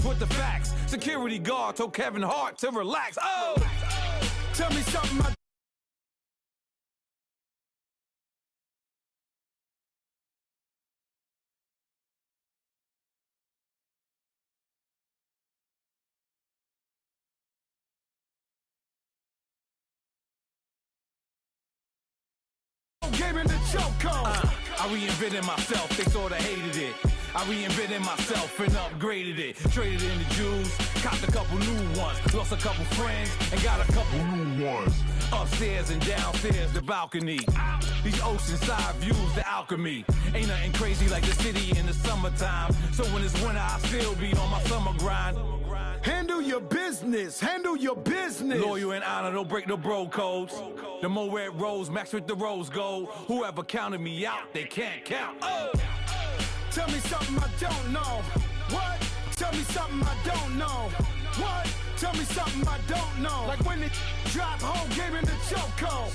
with the facts. Security guard told Kevin Hart to relax. Oh, tell me something. Gave him the choke code. I reinvented myself, they sorta hated it. I reinvented myself and upgraded it. Traded in the Jews, copped a couple new ones. Lost a couple friends and got a couple new ones. Upstairs and downstairs, the balcony. These oceanside views, the alchemy. Ain't nothing crazy like the city in the summertime. So when it's winter, I still be on my summer grind. Handle your business, handle your business. Loyal and honor, don't break the bro codes. The more red rose, max with the rose gold. Whoever counted me out, they can't count. Oh! Tell me something I don't know. What? Tell me something I don't know. What? Tell me something I don't know. Like when it dropped home, gave him the choke code.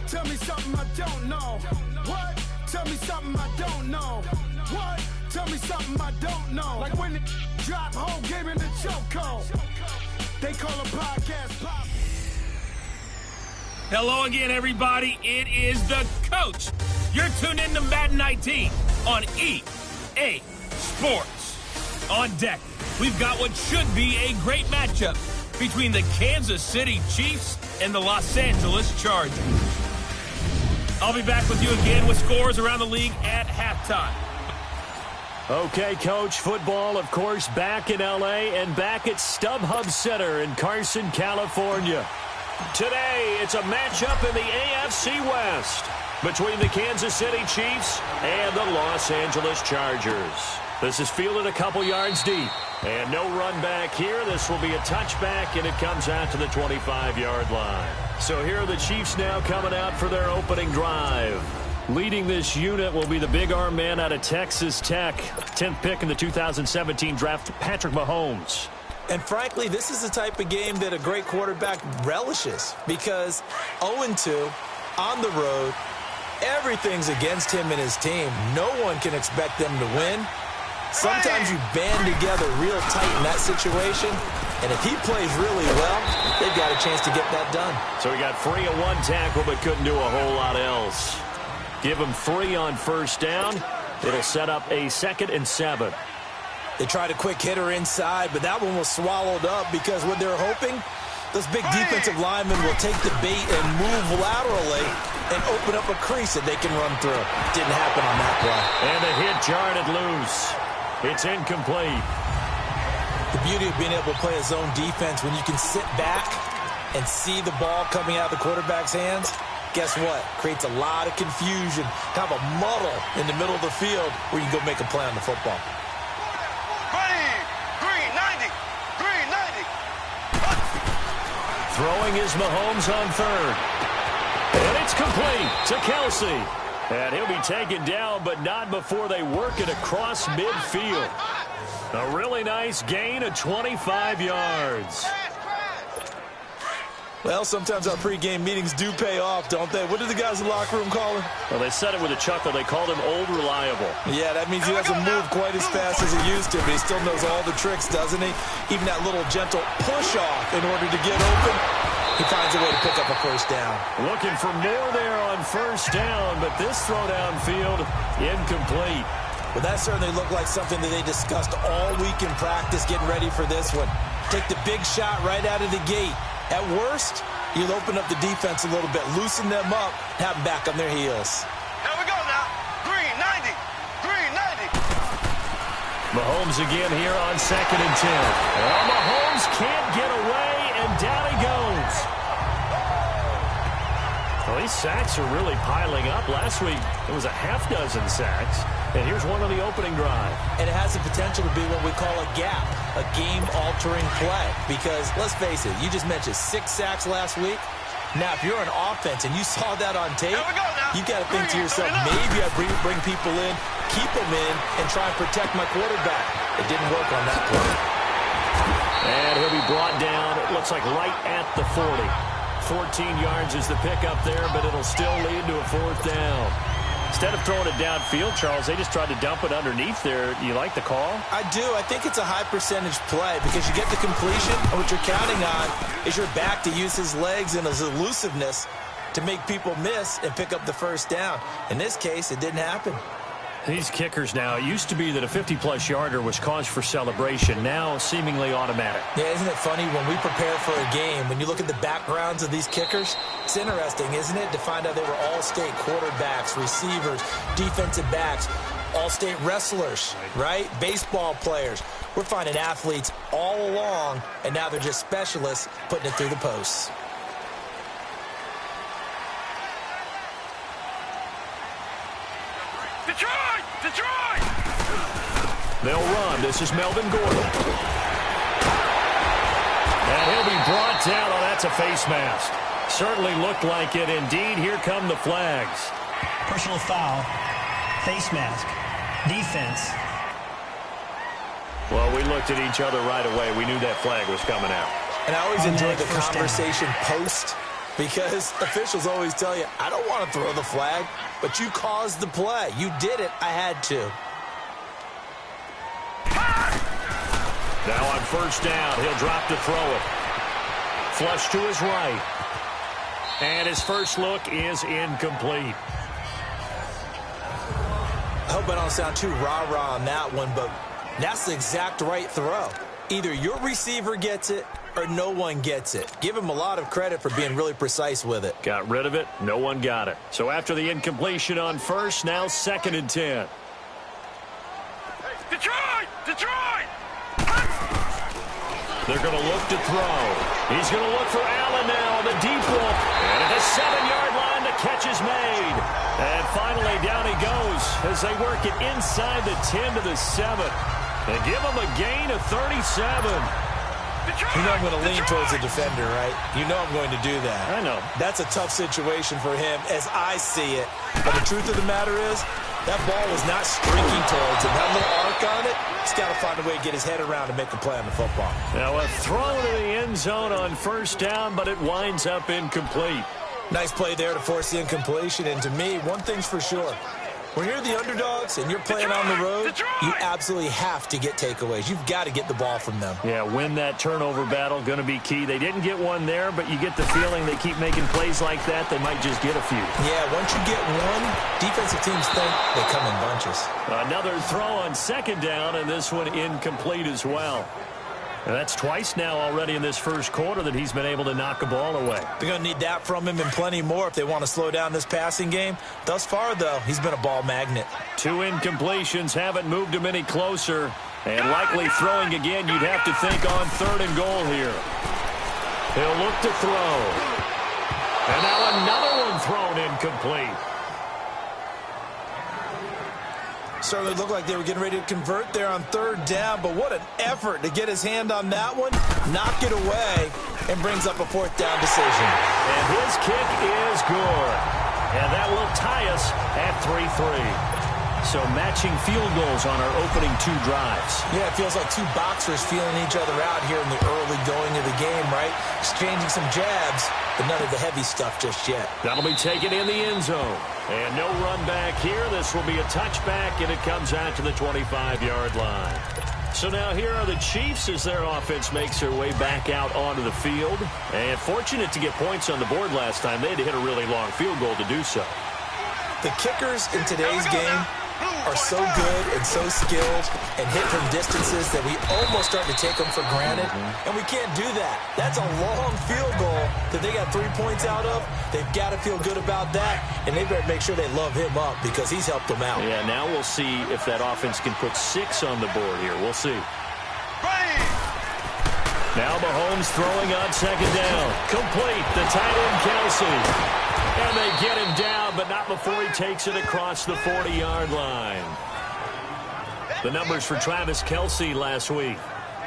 Tell me something I don't know. What? Tell me something I don't know. What? Tell me something I don't know. Like when it dropped home, gave him the choke code. They call a podcast pop. Hello again, everybody. It is the coach. You're tuned in to Madden 19 on EA Sports. On deck, we've got what should be a great matchup between the Kansas City Chiefs and the Los Angeles Chargers. I'll be back with you again with scores around the league at halftime. Okay, Coach, football, of course, back in L.A. and back at StubHub Center in Carson, California. Today, it's a matchup in the AFC West between the Kansas City Chiefs and the Los Angeles Chargers. This is fielded a couple yards deep. And no run back here. This will be a touchback, and it comes out to the 25-yard line. So here are the Chiefs now coming out for their opening drive. Leading this unit will be the big arm man out of Texas Tech. 10th pick in the 2017 draft, Patrick Mahomes. And frankly, this is the type of game that a great quarterback relishes because 0-2 on the road, everything's against him and his team. No one can expect them to win. Sometimes you band together real tight in that situation, and if he plays really well, they've got a chance to get that done. So he got free of one tackle but couldn't do a whole lot else. Give him 3 on first down. It'll set up a 2nd and 7. They tried a quick hitter inside, but that one was swallowed up because what they're hoping, those big defensive linemen will take the bait and move laterally and open up a crease that they can run through. Didn't happen on that play. And the hit jarred it loose. It's incomplete. The beauty of being able to play a zone defense when you can sit back and see the ball coming out of the quarterback's hands, guess what? Creates a lot of confusion, kind of a muddle in the middle of the field where you can go make a play on the football. Throwing is Mahomes on third. And it's complete to Kelsey. And he'll be taken down, but not before they work it across midfield. A really nice gain of 25 yards. Well, sometimes our pregame meetings do pay off, don't they? What do the guys in the locker room call him? Well, they said it with a chuckle. They called him Old Reliable. Yeah, that means he doesn't move quite as fast as he used to, but he still knows all the tricks, doesn't he? Even that little gentle push-off in order to get open, he finds a way to pick up a first down. Looking for more there on first down, but this throw downfield, incomplete. Well, that certainly looked like something that they discussed all week in practice getting ready for this one. Take the big shot right out of the gate. At worst, you'll open up the defense a little bit, loosen them up, have them back on their heels. Here we go now. Green 90. Green 90. Mahomes again here on 2nd and 10. Well, Mahomes can't get away, and down he goes. Well, these sacks are really piling up. Last week, it was a half dozen sacks. And here's one on the opening drive. And it has the potential to be what we call a gap, a game-altering play. Because, let's face it, you just mentioned 6 sacks last week. Now, if you're an offense and you saw that on tape, you got to think to yourself, maybe I bring people in, keep them in, and try and protect my quarterback. It didn't work on that play. And he'll be brought down, it looks like right at the 40. 14 yards is the pickup there, but it'll still lead to a 4th down. Instead of throwing it downfield, Charles, they just tried to dump it underneath there. You like the call? I do. I think it's a high percentage play because you get the completion, and what you're counting on is your back to use his legs and his elusiveness to make people miss and pick up the first down. In this case, it didn't happen. These kickers now, it used to be that a 50-plus yarder was cause for celebration. Now, seemingly automatic. Yeah, isn't it funny when we prepare for a game, when you look at the backgrounds of these kickers, it's interesting, isn't it, to find out they were all-state quarterbacks, receivers, defensive backs, all-state wrestlers, right? Baseball players. We're finding athletes all along, and now they're just specialists putting it through the posts. Detroit! Detroit! They'll run. This is Melvin Gordon. And he'll be brought down. Oh, that's a face mask. Certainly looked like it. Indeed, here come the flags. Personal foul, face mask, defense. Well, we looked at each other right away. We knew that flag was coming out. And I always enjoy the first down. conversation post, because officials always tell you, I don't want to throw the flag, but you caused the play. You did it. I had to. Now on first down, he'll drop to throw it. Flush to his right. And his first look is incomplete. I hope I don't sound too rah-rah on that one, but that's the exact right throw. Either your receiver gets it or no one gets it. Give him a lot of credit for being really precise with it. Got rid of it. No one got it. So after the incompletion on first, now 2nd and 10. Detroit! Detroit! They're going to look to throw. He's going to look for Allen now on the deep look. And at the 7-yard line, the catch is made. And finally, down he goes as they work it inside the 10 to the 7. And give him a gain of 37. You know I'm going to lean towards the defender, right? You know I'm going to do that. I know. That's a tough situation for him as I see it. But the truth of the matter is, that ball was not streaking towards him. That little arc on it, he's got to find a way to get his head around and make a play on the football. Now a throw to the end zone on first down, but it winds up incomplete. Nice play there to force the incompletion. And to me, one thing's for sure. When you're the underdogs and you're playing on the road, you absolutely have to get takeaways. You've got to get the ball from them. Yeah, win that turnover battle, going to be key. They didn't get one there, but you get the feeling they keep making plays like that, they might just get a few. Yeah, once you get one, defensive teams think they come in bunches. Another throw on 2nd down, and this one incomplete as well. And that's twice now already in this first quarter that he's been able to knock a ball away. They're going to need that from him and plenty more if they want to slow down this passing game. Thus far, though, he's been a ball magnet. 2 incompletions haven't moved him any closer. And likely throwing again, you'd have to think on 3rd and goal here. He'll look to throw. And now another one thrown incomplete. Certainly looked like they were getting ready to convert there on 3rd down, but what an effort to get his hand on that one, knock it away, and brings up a 4th down decision. And his kick is good. And that will tie us at 3-3. So matching field goals on our opening 2 drives. Yeah, it feels like 2 boxers feeling each other out here in the early going of the game, right? Exchanging some jabs, but none of the heavy stuff just yet. That'll be taken in the end zone. And no run back here. This will be a touchback, and it comes out to the 25-yard line. So now here are the Chiefs as their offense makes their way back out onto the field. And fortunate to get points on the board last time. They had to hit a really long field goal to do so. The kickers in today's game are so good and so skilled and hit from distances that we almost start to take them for granted, and we can't do that. That's a long field goal that they got 3 points out of. They've got to feel good about that, and they better make sure they love him up because he's helped them out. Yeah, now we'll see if that offense can put 6 on the board here. We'll see. Now Mahomes throwing on 2nd down. Complete. The tight end, Kelsey. And they get him down, but not before he takes it across the 40-yard line. The numbers for Travis Kelce last week.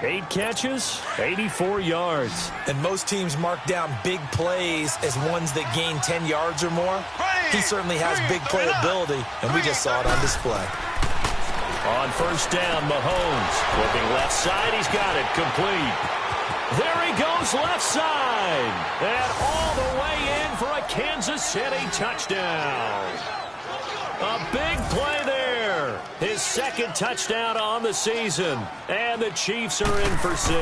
8 catches, 84 yards. And most teams mark down big plays as ones that gain 10 yards or more. He certainly has big playability, and we just saw it on display. On first down, Mahomes looking left side. He's got it complete. There he goes left side. And all the way in for a Kansas City touchdown. A big play there. His second touchdown on the season. And the Chiefs are in for 6.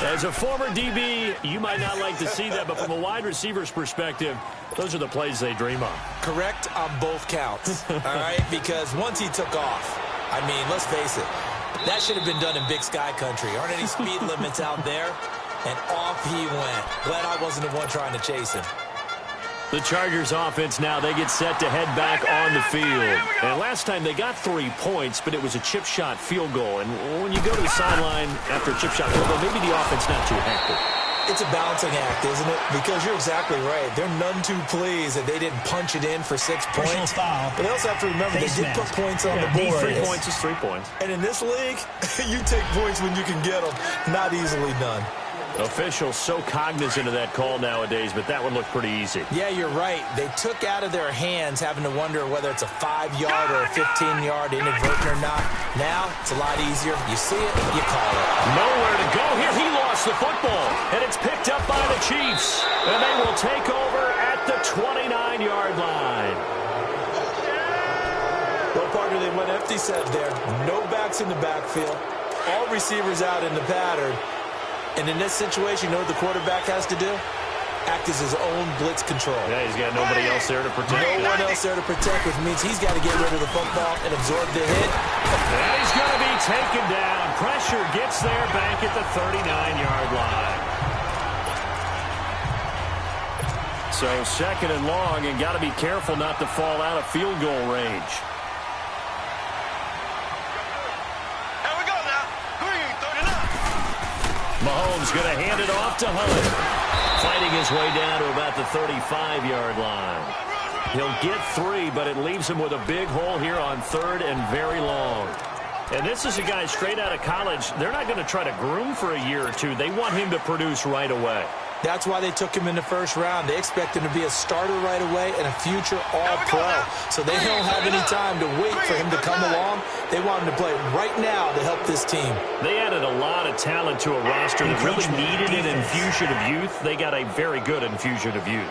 As a former DB, you might not like to see that, but from a wide receiver's perspective, those are the plays they dream of. Correct on both counts, all right? Because once he took off, I mean, let's face it, that should have been done in Big Sky Country. Aren't any speed limits out there? And off he went. Glad I wasn't the one trying to chase him. The Chargers offense now, they get set to head back on the field. And last time they got 3 points, but it was a chip shot field goal. And when you go to the sideline after a chip shot field goal, maybe the offense not too happy. It's a balancing act, isn't it? Because you're exactly right. They're none too pleased that they didn't punch it in for 6 points. Foul. But they also have to remember they did put points on the board. 3 points is 3 points. And in this league, you take points when you can get them. Not easily done. Officials so cognizant of that call nowadays, but that one looked pretty easy. Yeah, you're right. They took out of their hands having to wonder whether it's a 5-yard or a 15-yard inadvertent or not. Now, it's a lot easier. You see it, you call it. Nowhere to go here. He lost the football, and it's picked up by the Chiefs. And they will take over at the 29-yard line. Well, partner, they went empty set there. No backs in the backfield. All receivers out in the pattern. And in this situation, you know what the quarterback has to do? Act as his own blitz control. Yeah, he's got nobody else there to protect. No one else there to protect, which means he's got to get rid of the football and absorb the hit. And he's going to be taken down. Pressure gets there back at the 39-yard line. So 2nd and long, and got to be careful not to fall out of field goal range. Mahomes going to hand it off to Hunt. Fighting his way down to about the 35-yard line. He'll get 3, but it leaves him with a big hole here on 3rd and very long. And this is a guy straight out of college. They're not going to try to groom for a year or two. They want him to produce right away. That's why they took him in the first round. They expect him to be a starter right away and a future all-pro. So they don't have any time to wait for him to come along. They want him to play right now to help this team. They added a lot of talent to a roster that really needed an infusion of youth. They got a very good infusion of youth.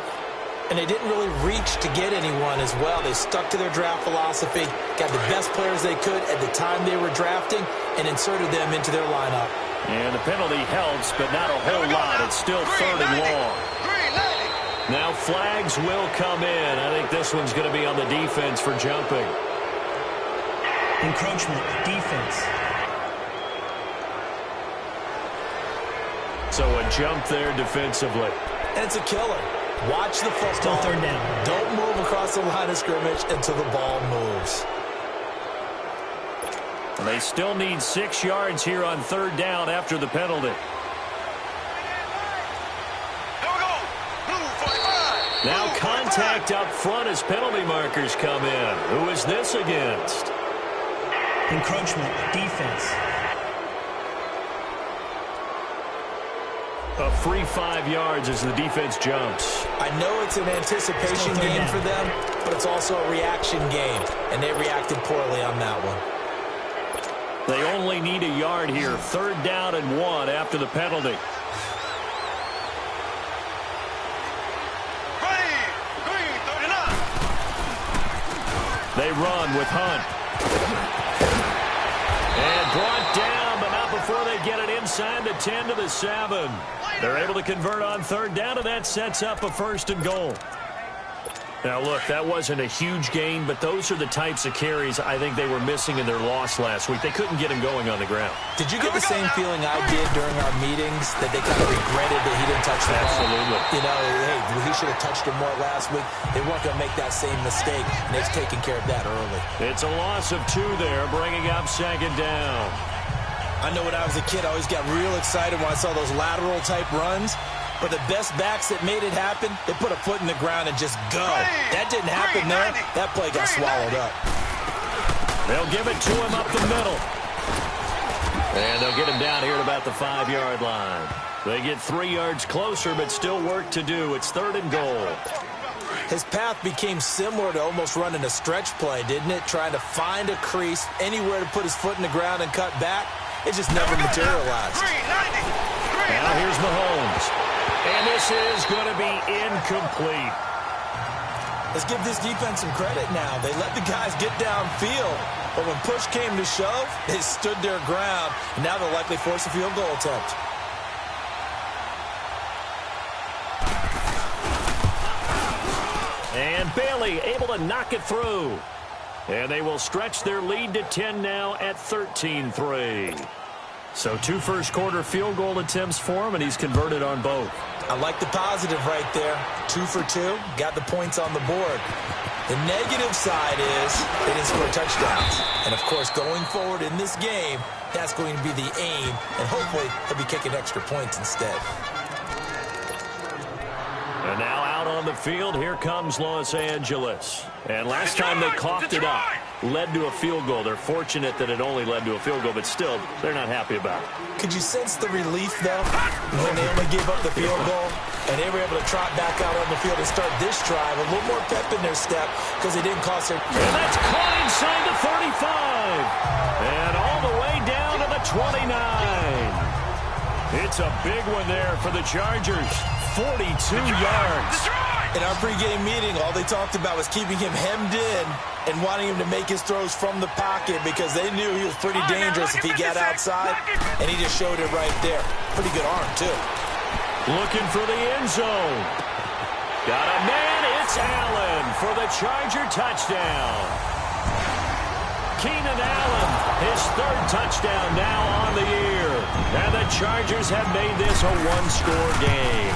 And they didn't really reach to get anyone as well. They stuck to their draft philosophy, got the best players they could at the time they were drafting, and inserted them into their lineup. And the penalty helps, but not a whole lot. It's still 3rd and long. Now flags will come in. I think this one's going to be on the defense for jumping. Encroachment, defense. So a jump there defensively. And it's a killer. Watch the football. Still 3rd down. Don't move across the line of scrimmage until the ball moves. And they still need 6 yards here on 3rd down after the penalty. Now contact up front as penalty markers come in. Who is this against? Encroachment, defense. A free 5 yards as the defense jumps. I know it's an anticipation game for them, but it's also a reaction game, and they reacted poorly on that one. They only need a yard here. 3rd down and 1 after the penalty. They run with Hunt. And brought down, but not before they get it inside the 10 to the 7. They're able to convert on 3rd down, and that sets up a 1st and goal. Now, look, that wasn't a huge gain, but those are the types of carries I think they were missing in their loss last week. They couldn't get him going on the ground. Did you get the same feeling I did during our meetings, that they kind of regretted that he didn't touch the ball? Absolutely. You know, hey, he should have touched it more last week. They weren't going to make that same mistake, and they've taken care of that early. It's a loss of 2 there, bringing up 2nd down. I know when I was a kid, I always got real excited when I saw those lateral-type runs. But the best backs that made it happen, they put a foot in the ground and just go. That didn't happen there. That play got swallowed up. They'll give it to him up the middle. And they'll get him down here at about the 5-yard line. They get 3 yards closer, but still work to do. It's 3rd and goal. His path became similar to almost running a stretch play, didn't it? Trying to find a crease, anywhere to put his foot in the ground and cut back. It just never materialized. Now here's Mahomes. And this is going to be incomplete. Let's give this defense some credit now. They let the guys get downfield, but when push came to shove, they stood their ground, and now they'll likely force a field goal attempt. And Bailey able to knock it through. And they will stretch their lead to 10 now at 13-3. So 2 first-quarter field goal attempts for him, and he's converted on both. I like the positive right there. 2 for 2, got the points on the board. The negative side is they didn't score touchdowns. And, of course, going forward in this game, that's going to be the aim, and hopefully he'll be kicking extra points instead. And now out on the field, here comes Los Angeles. And last time they coughed it up, led to a field goal. They're fortunate that it only led to a field goal, but still, they're not happy about it. Could you sense the relief, though, when they only gave up the field goal, and they were able to trot back out on the field and start this drive, a little more pep in their step because they didn't cost their... And that's caught inside the 35. And all the way down to the 29. It's a big one there for the Chargers. 42 yards. In our pregame meeting, all they talked about was keeping him hemmed in and wanting him to make his throws from the pocket because they knew he was pretty dangerous if he got outside, and he just showed it right there. Pretty good arm, too. Looking for the end zone. Got a man, it's Allen for the Charger touchdown. Keenan Allen, his 3rd touchdown now on the year. And the Chargers have made this a 1-score game.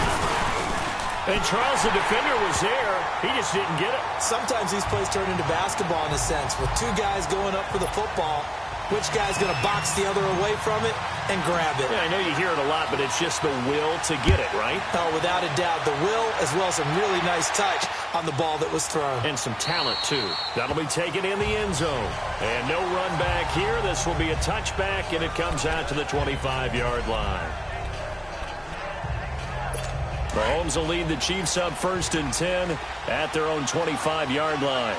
And Charles, the defender, was there. He just didn't get it. Sometimes these plays turn into basketball in a sense, with 2 guys going up for the football. Which guy's going to box the other away from it and grab it? Yeah, I know you hear it a lot, but it's just the will to get it, right? Oh, without a doubt. The will, as well as some really nice touch on the ball that was thrown. And some talent, too. That'll be taken in the end zone. And no run back here. This will be a touchback, and it comes out to the 25-yard line. Mahomes will lead the Chiefs up 1st and 10 at their own 25-yard line.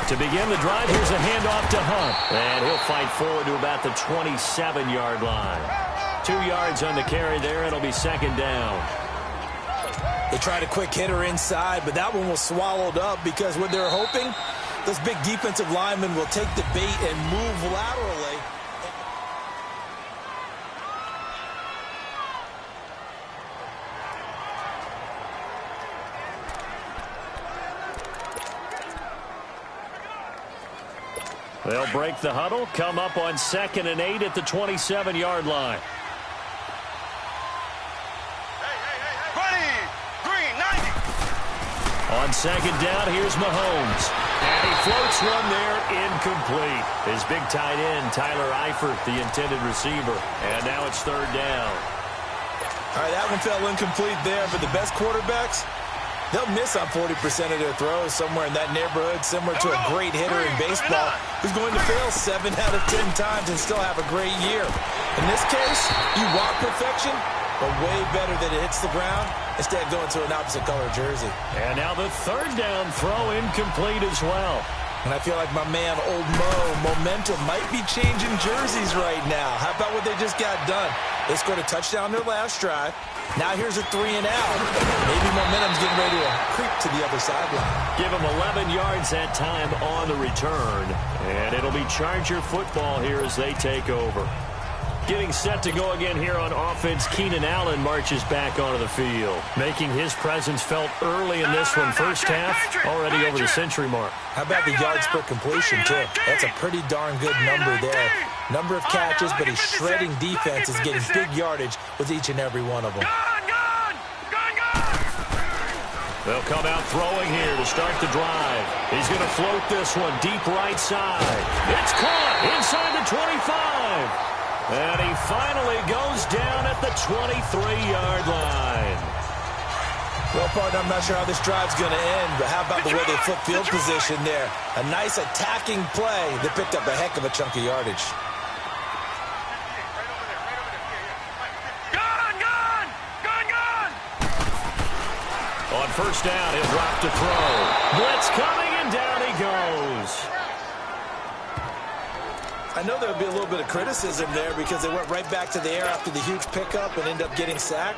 To begin the drive, here's a handoff to Hunt. And he'll fight forward to about the 27-yard line. 2 yards on the carry there. It'll be 2nd down. They tried a quick hitter inside, but that one was swallowed up because what they're hoping, those big defensive linemen will take the bait and move laterally. They'll break the huddle, come up on 2nd and 8 at the 27-yard line. Ready, green, 90. On 2nd down, here's Mahomes. And he floats one there, incomplete. His big tight end, Tyler Eifert, the intended receiver. And now it's 3rd down. All right, that one fell incomplete there, but the best quarterbacks, they'll miss on 40% of their throws somewhere in that neighborhood, similar to a great hitter in baseball who's going to fail 7 out of 10 times and still have a great year. In this case, you want perfection, but way better that it hits the ground instead of going to an opposite color jersey. And now the 3rd down throw incomplete as well. And I feel like my man, Old Mo, momentum might be changing jerseys right now. How about what they just got done? They scored a touchdown their last drive. Now here's a 3 and out. Maybe momentum's getting ready to creep to the other sideline. Give them 11 yards that time on the return. And it'll be Charger football here as they take over. Getting set to go again here on offense, Keenan Allen marches back onto the field. Making his presence felt early in this one. First half, already over the century mark. How about the yards per completion, too? That's a pretty darn good number there. Number of catches, but he's shredding defense, is getting big yardage with each and every one of them. They'll come out throwing here to start the drive. He's going to float this one deep right side. It's caught inside the 25. And he finally goes down at the 23-yard line. Well, partner, I'm not sure how this drive's going to end, but how about the way they flip field position there? A nice attacking play that picked up a heck of a chunk of yardage. On 1st down, he'll drop to throw. Blitz coming, and down he goes. I know there would be a little bit of criticism there because they went right back to the air after the huge pickup and ended up getting sacked.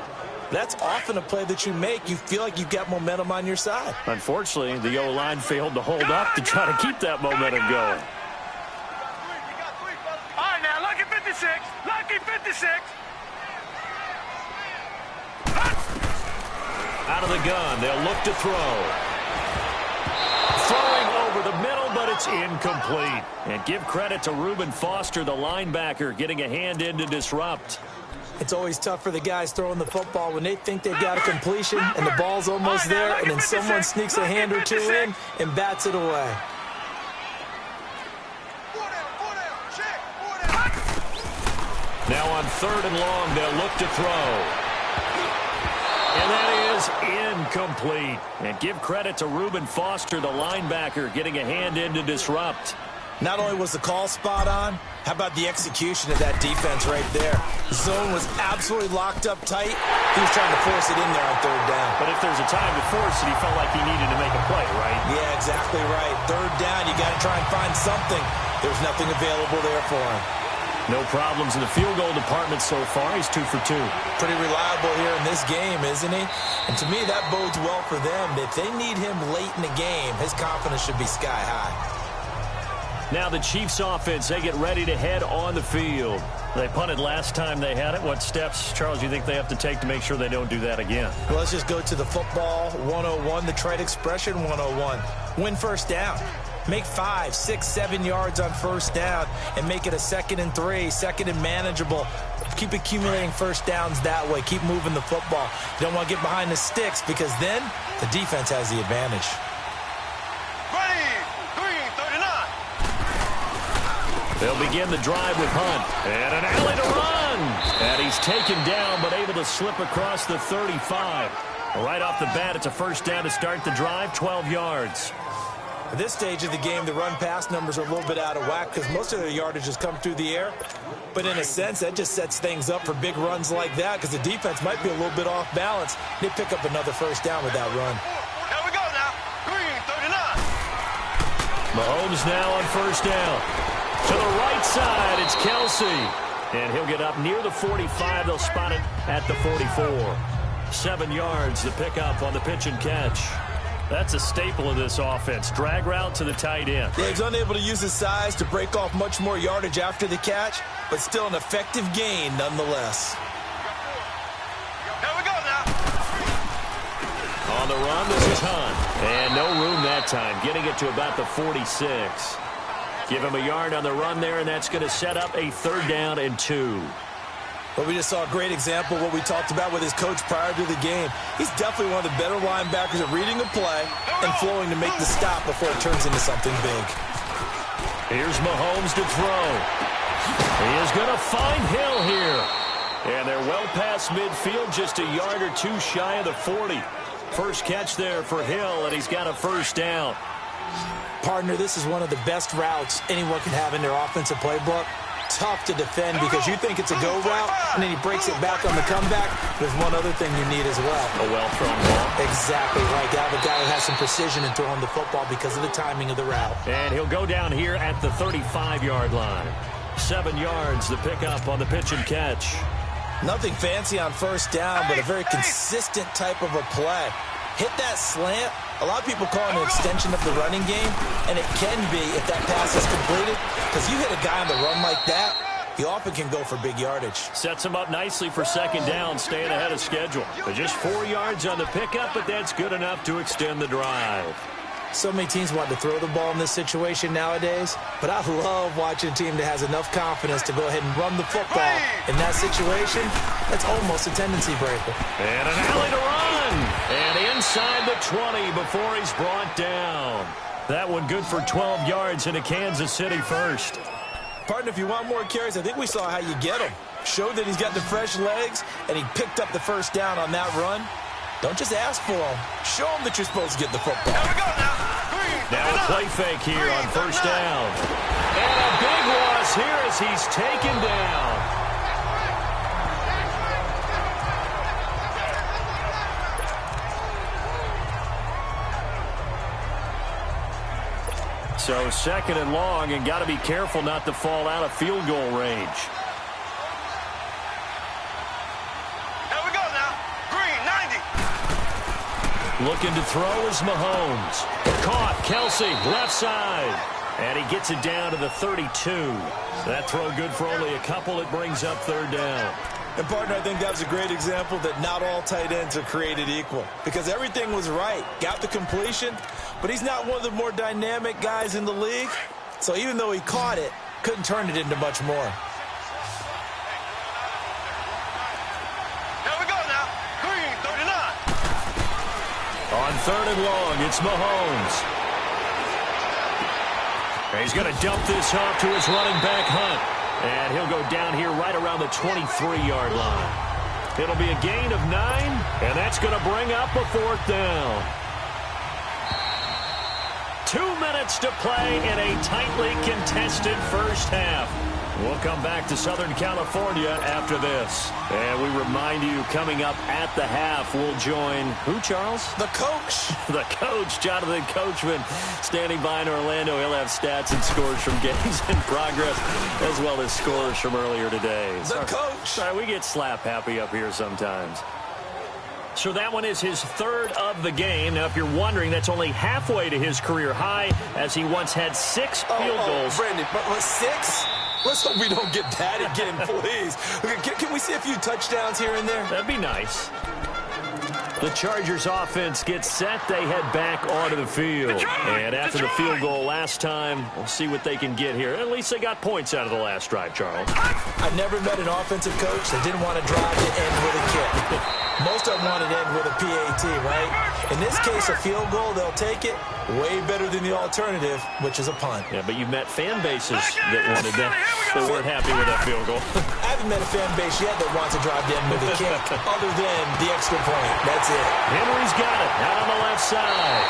That's often a play that you make. You feel like you've got momentum on your side. Unfortunately, the O-line failed to hold up to try to keep that momentum going. All right, now, lucky 56. Lucky 56. Out of the gun, they'll look to throw. Throwing over the middle, but it's incomplete. And give credit to Reuben Foster, the linebacker, getting a hand in to disrupt. It's always tough for the guys throwing the football when they think they've got a completion and the ball's almost there, and then someone sneaks a hand or two in and bats it away. Now on 3rd and long, they'll look to throw. And that is incomplete. And give credit to Reuben Foster, the linebacker, getting a hand in to disrupt. Not only was the call spot on, how about the execution of that defense right there? The zone was absolutely locked up tight. He was trying to force it in there on 3rd down. But if there's a time to force it, he felt like he needed to make a play, right? Yeah, exactly right. 3rd down, you got to try and find something. There's nothing available there for him. No problems in the field goal department so far. He's 2 for 2. Pretty reliable here in this game, isn't he? And to me, that bodes well for them. If they need him late in the game, his confidence should be sky high. Now the Chiefs offense, they get ready to head on the field. They punted last time they had it. What steps, Charles, you think they have to take to make sure they don't do that again? Well, let's just go to the football 101, the trade expression 101. Win 1st down. Make 5, 6, 7 yards on 1st down and make it a 2nd and 3, 2nd and manageable. Keep accumulating 1st downs that way. Keep moving the football. You don't want to get behind the sticks because then the defense has the advantage. They'll begin the drive with Hunt. And an alley to run. And he's taken down, but able to slip across the 35. Right off the bat, it's a 1st down to start the drive, 12 yards. At this stage of the game, the run-pass numbers are a little bit out of whack because most of their yardage has come through the air. But in a sense, that just sets things up for big runs like that because the defense might be a little bit off balance. They pick up another 1st down with that run. Here we go now. Green, 39. Mahomes now on 1st down. To the right side, it's Kelsey. And he'll get up near the 45. They'll spot it at the 44. 7 yards, the pickup on the pitch and catch. That's a staple of this offense. Drag route to the tight end. Yeah, he's unable to use his size to break off much more yardage after the catch, but still an effective gain nonetheless. Here we go now. On the run, this is Hunt. And no room that time, getting it to about the 46. Give him a yard on the run there, and that's going to set up a 3rd down and 2. But we just saw a great example of what we talked about with his coach prior to the game. He's definitely one of the better linebackers at reading a play and flowing to make the stop before it turns into something big. Here's Mahomes to throw. He is going to find Hill here. And they're well past midfield, just a yard or 2 shy of the 40. First catch there for Hill, and he's got a 1st down. Partner, this is one of the best routes anyone can have in their offensive playbook. Tough to defend because you think it's a go route, and then he breaks it back on the comeback. There's one other thing you need as well. A well-thrown ball. Exactly right. Got a guy who has some precision in throwing the football because of the timing of the route. And he'll go down here at the 35-yard line. 7 yards, the pickup on the pitch and catch. Nothing fancy on 1st down, but a very consistent type of a play. Hit that slant. A lot of people call it an extension of the running game, and it can be if that pass is completed, because you hit a guy on the run like that, he often can go for big yardage. Sets him up nicely for 2nd down, staying ahead of schedule. But just 4 yards on the pickup, but that's good enough to extend the drive. So many teams want to throw the ball in this situation nowadays, but I love watching a team that has enough confidence to go ahead and run the football. In that situation, that's almost a tendency breaker. And an alley to run. And inside the 20 before he's brought down. That one good for 12 yards in a Kansas City 1st. Partner, if you want more carries, I think we saw how you get him. Showed that he's got the fresh legs, and he picked up the 1st down on that run. Don't just ask for him. Show him that you're supposed to get the football. Here we go now. Green, Now a play fake here on 1st down. And a big loss here as he's taken down. So 2nd and long, and got to be careful not to fall out of field goal range. Here we go now. Green. Looking to throw is Mahomes. Caught. Kelsey, left side. And he gets it down to the 32. That throw good for only a couple. It brings up third down. And, partner, I think that was a great example that not all tight ends are created equal. Because everything was right. Got the completion, but he's not one of the more dynamic guys in the league. So even though he caught it, couldn't turn it into much more. Here we go now. Green, 39. On third and long, it's Mahomes. And he's going to dump this off to his running back, Hunt. And he'll go down here right around the 23-yard line. It'll be a gain of 9, and that's going to bring up a fourth down. 2 minutes to play in a tightly contested first half. We'll come back to Southern California after this. And we remind you, coming up at the half, we'll join who, Charles? The coach. The coach, Jonathan Coachman, standing by in Orlando. He'll have stats and scores from games in progress, as well as scores from earlier today. The coach. Sorry, we get slap happy up here sometimes. So that one is his third of the game. Now, if you're wondering, that's only halfway to his career high, as he once had 6 field goals. Brandon, but 6? Let's hope we don't get that again, please. Can we see a few touchdowns here and there? That'd be nice. The Chargers offense gets set. They head back onto the field. And after the field goal last time, we'll see what they can get here. At least they got points out of the last drive, Charles. I've never met an offensive coach that didn't want to drive to end with a kick. Most of them want to end with a PAT, right? In this case, a field goal, they'll take it. Way better than the alternative, which is a punt. Yeah, but you've met fan bases that wanted that. They weren't happy with that field goal. I haven't met a fan base yet that wants to drive to end with a kick, other than the extra point. That's it. Henry's got it out on the left side.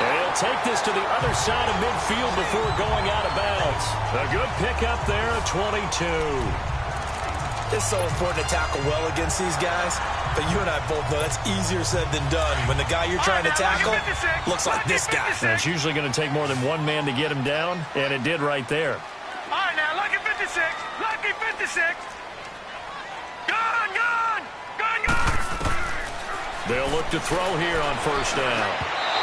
And he'll take this to the other side of midfield before going out of bounds. A good pickup there at 22. It's so important to tackle well against these guys, but you and I both know that's easier said than done. When the guy you're trying to tackle looks like this guy. And it's usually going to take more than one man to get him down, and it did right there. All right, now, lucky 56. Lucky 56. Gone, gone. Gone, gone. They'll look to throw here on first down.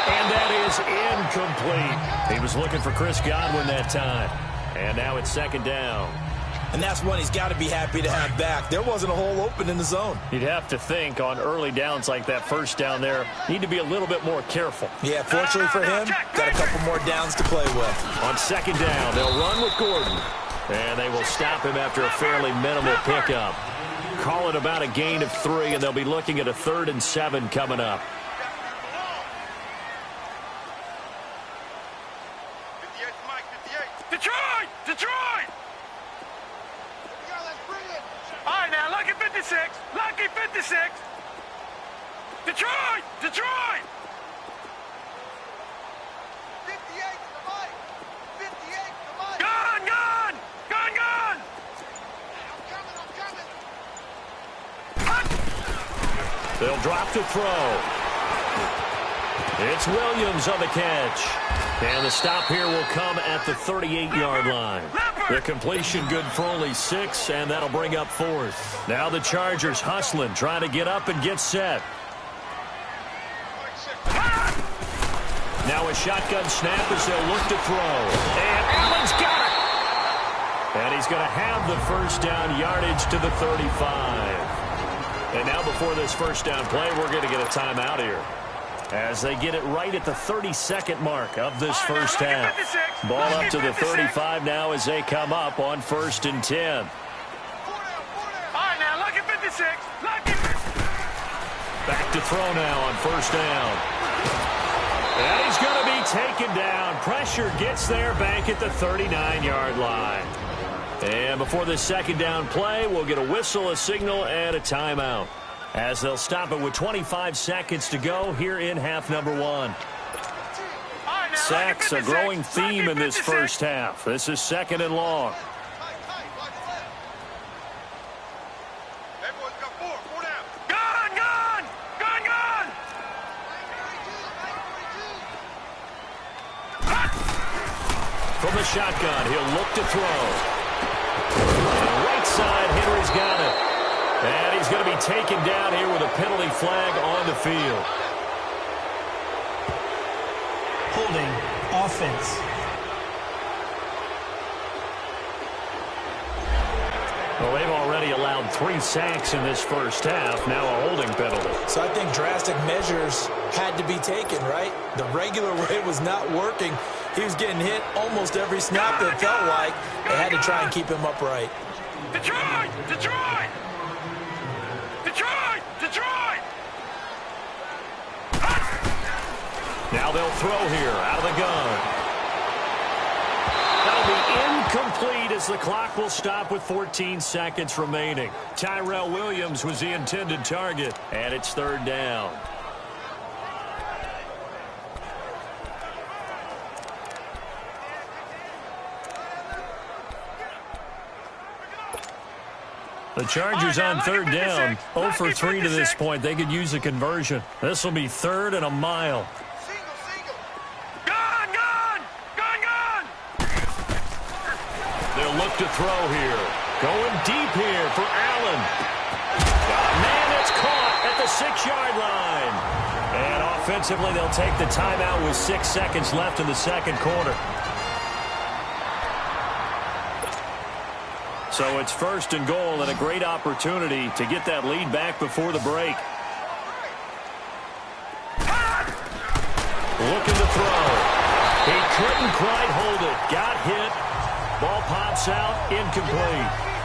And that is incomplete. He was looking for Chris Godwin that time. And now it's second down. And that's one he's got to be happy to have back. There wasn't a hole open in the zone. You'd have to think on early downs like that first down there, need to be a little bit more careful. Yeah, fortunately for him, got a couple more downs to play with. On second down, they'll run with Gordon. And they will stop him after a fairly minimal pickup. Call it about a gain of 3, and they'll be looking at a 3rd and 7 coming up. 58, Mike, 58. Detroit! Detroit! All right, now, lucky 56. Lucky 56. Detroit! Detroit! 58 to the mic. 58 to the mic. Gone, gone! Gone, gone! I'm coming. They'll drop to throw. It's Williams on the catch. And the stop here will come at the 38-yard line. The completion good for only 6, and that'll bring up 4th. Now the Chargers hustling, trying to get up and get set. Now a shotgun snap as they'll look to throw. And Allen's got it! And he's going to have the first down yardage to the 35. And now before this first down play, we're going to get a timeout here, as they get it right at the 32nd mark of this first half. Ball up to the 35 now as they come up on 1st and 10. All right, now, lucky 56. Lucky. Back to throw now on first down. And he's going to be taken down. Pressure gets there back at the 39-yard line. And before this second down play, we'll get a whistle, a signal, and a timeout, as they'll stop it with 25 seconds to go here in half number 1. Sacks, a growing theme in this first half. This is 2nd and long. Everyone's got 4 down. Gone, gone! Gone, gone! From the shotgun, he'll look to throw. Right side, Henry's got it. And he's going to be taken down here with a penalty flag on the field. Holding. Offense. Well, they've already allowed 3 sacks in this first half. Now a holding penalty. So I think drastic measures had to be taken, right? The regular way was not working. He was getting hit almost every snap, it felt like. They had to try and keep him upright. Detroit! Detroit! Detroit! Detroit! Now they'll throw here out of the gun. That'll be incomplete as the clock will stop with 14 seconds remaining. Tyrell Williams was the intended target, and it's 3rd down. The Chargers on 3rd down, 0 for 3 to this point. They could use a conversion. This will be 3rd and a mile. Gone! Gone! Gone! Gone! They'll look to throw here. Going deep here for Allen. Man, it's caught at the 6-yard line. And offensively, they'll take the timeout with 6 seconds left in the second quarter. So it's 1st and goal and a great opportunity to get that lead back before the break. Looking to throw. He couldn't quite hold it. Got hit. Ball pops out. Incomplete.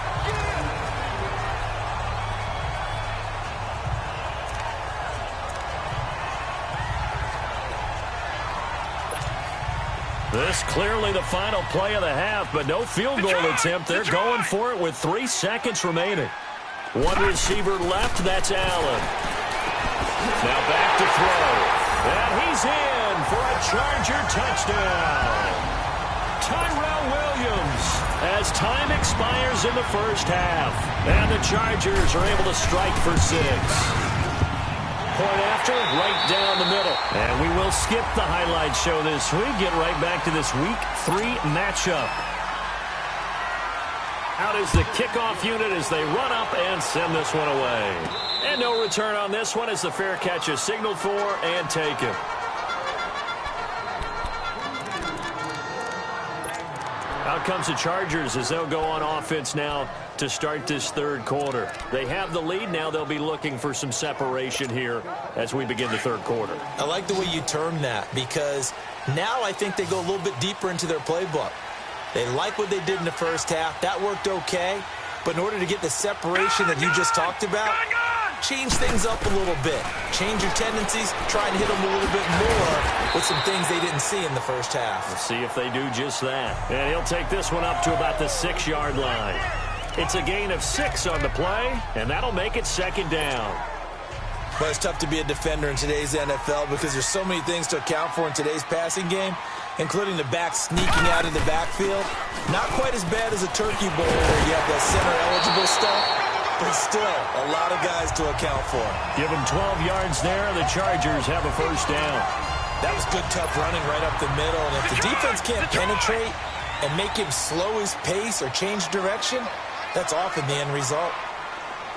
This clearly the final play of the half, but no field goal attempt. They're going for it with 3 seconds remaining. One receiver left. That's Allen. Now back to throw. And he's in for a Charger touchdown. Tyrell Williams as time expires in the first half. And the Chargers are able to strike for 6. Point after, right down the middle. And we will skip the highlight show this week. Get right back to this Week 3 matchup. Out is the kickoff unit as they run up and send this one away. And no return on this one as the fair catch is signaled for and taken. Out comes the Chargers as they'll go on offense now to start this 3rd quarter. They have the lead. Now they'll be looking for some separation here as we begin the 3rd quarter. I like the way you term that because now I think they go a little bit deeper into their playbook. They like what they did in the first half. That worked okay. But in order to get the separation that you just talked about, change things up a little bit. Change your tendencies. Try and hit them a little bit more with some things they didn't see in the first half. Let's see if they do just that. And he'll take this one up to about the 6-yard line. It's a gain of 6 on the play, and that'll make it 2nd down. But it's tough to be a defender in today's NFL because there's so many things to account for in today's passing game, including the back sneaking out of the backfield. Not quite as bad as a turkey bowl where you have that center-eligible stuff, but still a lot of guys to account for. Give him 12 yards there. The Chargers have a 1st down. That was good, tough running right up the middle. And if the defense can't penetrate and make him slow his pace or change direction, that's often the end result.